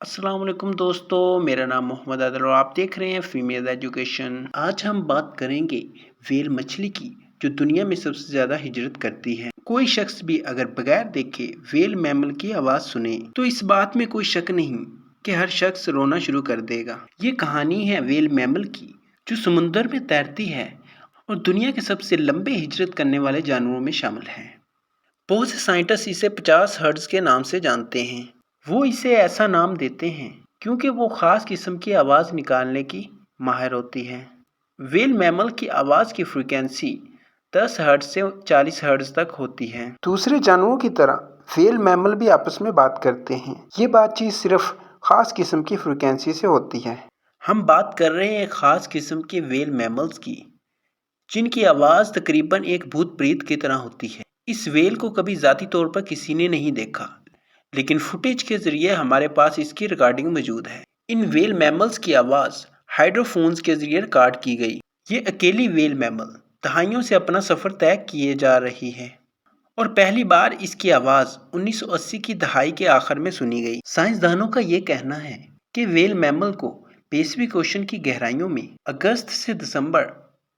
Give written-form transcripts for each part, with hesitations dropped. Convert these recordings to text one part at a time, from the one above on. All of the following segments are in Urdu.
السلام علیکم دوستو، میرا نام محمد عادل اور آپ دیکھ رہے ہیں فیمیل ایجوکیشن۔ آج ہم بات کریں گے ویل مچھلی کی، جو دنیا میں سب سے زیادہ ہجرت کرتی ہے۔ کوئی شخص بھی اگر بغیر دیکھے ویل میمل کی آواز سنے تو اس بات میں کوئی شک نہیں کہ ہر شخص رونا شروع کر دے گا۔ یہ کہانی ہے ویل میمل کی، جو سمندر میں تیرتی ہے اور دنیا کے سب سے لمبے ہجرت کرنے والے جانوروں میں شامل ہے۔ بہت سے سائنٹسٹ اسے 50 ہرٹز کے نام سے جانتے ہیں۔ وہ اسے ایسا نام دیتے ہیں کیونکہ وہ خاص قسم کی آواز نکالنے کی ماہر ہوتی ہے۔ ویل میمل کی آواز کی فریکوینسی 10 ہرٹز سے 40 ہرٹز تک ہوتی ہے۔ دوسرے جانوروں کی طرح ویل میمل بھی آپس میں بات کرتے ہیں۔ یہ بات چیت صرف خاص قسم کی فریکوینسی سے ہوتی ہے۔ ہم بات کر رہے ہیں ایک خاص قسم کے ویل میملز کی، جن کی آواز تقریباً ایک بھوت پریت کی طرح ہوتی ہے۔ اس ویل کو کبھی ذاتی طور پر کسی نے نہیں دیکھا، لیکن فوٹیج کے ذریعے ہمارے پاس اس کی ریکارڈنگ موجود ہے۔ ان ویل میملز کی آواز ہائیڈرو فونز کے ذریعے ریکارڈ کی گئی۔ یہ اکیلی ویل میمل دہائیوں سے اپنا سفر طے کیے جا رہی ہے اور پہلی بار اس کی آواز 1980 کی دہائی کے آخر میں سنی گئی۔ سائنسدانوں کا یہ کہنا ہے کہ ویل میمل کو پیسفک اوشن کی گہرائیوں میں اگست سے دسمبر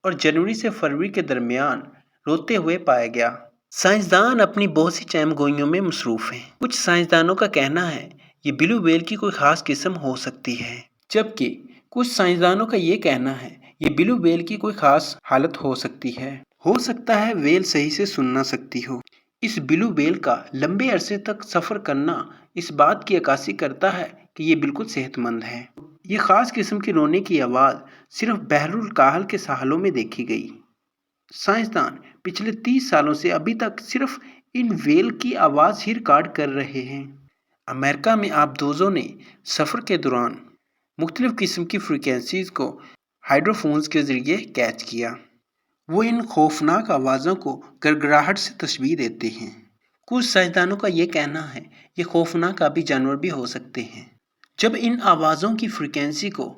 اور جنوری سے فروری کے درمیان روتے ہوئے پایا گیا۔ سائنسدان اپنی بہت سی چہم گوئیوں میں مصروف ہیں۔ کچھ سائنسدانوں کا کہنا ہے یہ بلو ویل کی کوئی خاص قسم ہو سکتی ہے، جبکہ کچھ سائنسدانوں کا یہ کہنا ہے یہ بلو ویل کی کوئی خاص حالت ہو سکتی ہے۔ ہو سکتا ہے ویل صحیح سے سن نہ سکتی ہو۔ اس بلو ویل کا لمبے عرصے تک سفر کرنا اس بات کی عکاسی کرتا ہے کہ یہ بالکل صحت مند ہے۔ یہ خاص قسم کی رونے کی آواز صرف بحر الکاہل کے ساحلوں میں دیکھی گئی۔ سائنسدان پچھلے 30 سالوں سے ابھی تک صرف ان ویل کی آواز ہی ریکارڈ کر رہے ہیں۔ امریکہ میں آبدوزوں نے سفر کے دوران مختلف قسم کی فریکوینسیز کو ہائیڈرو فونز کے ذریعے کیچ کیا۔ وہ ان خوفناک آوازوں کو گڑگڑاہٹ سے تشبیہ دیتے ہیں۔ کچھ سائنسدانوں کا یہ کہنا ہے یہ خوفناک آبی جانور بھی ہو سکتے ہیں۔ جب ان آوازوں کی فریکوینسی کو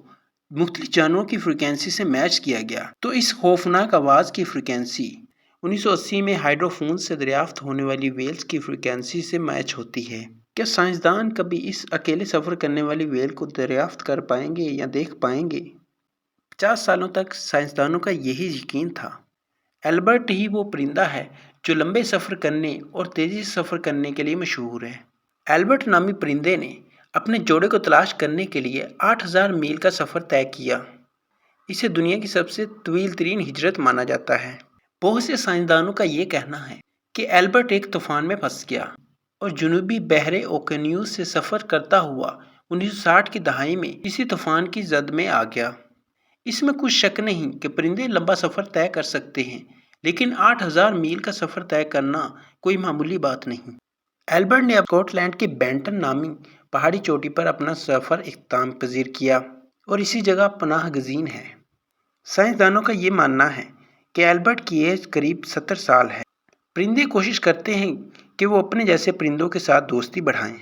مختلف جانوروں کی فریکوینسی سے میچ کیا گیا تو اس خوفناک آواز کی فریکوینسی 1980 میں ہائیڈرو فونز سے دریافت ہونے والی ویلز کی فریکوینسی سے میچ ہوتی ہے۔ کیا سائنسدان کبھی اس اکیلے سفر کرنے والی ویل کو دریافت کر پائیں گے یا دیکھ پائیں گے؟ 50 سالوں تک سائنسدانوں کا یہی یقین تھا۔ البرٹ ہی وہ پرندہ ہے جو لمبے سفر کرنے اور تیزی سے سفر کرنے کے لیے مشہور ہے۔ البرٹ نامی پرندے نے اپنے جوڑے کو تلاش کرنے کے لیے 8000 میل کا سفر طے کیا۔ اسے دنیا کی سب سے طویل ترین ہجرت مانا جاتا ہے۔ بہت سے سائنسدانوں کا یہ کہنا ہے کہ البرٹ ایک طوفان میں پھنس گیا اور جنوبی بحر اوقیانوس سے سفر کرتا ہوا 1960 کی دہائی میں اسی طوفان کی زد میں آ گیا۔ اس میں کچھ شک نہیں کہ پرندے لمبا سفر طے کر سکتے ہیں، لیکن 8000 میل کا سفر طے کرنا کوئی معمولی بات نہیں۔ البرٹ نے اسکاٹ لینڈ کے بینٹن نامی پہاڑی چوٹی پر اپنا سفر اختتام پذیر کیا اور اسی جگہ پناہ گزین ہے۔ سائنسدانوں کا یہ ماننا ہے کہ البرٹ کی ایج قریب 70 سال ہے۔ پرندے کوشش کرتے ہیں کہ وہ اپنے جیسے پرندوں کے ساتھ دوستی بڑھائیں۔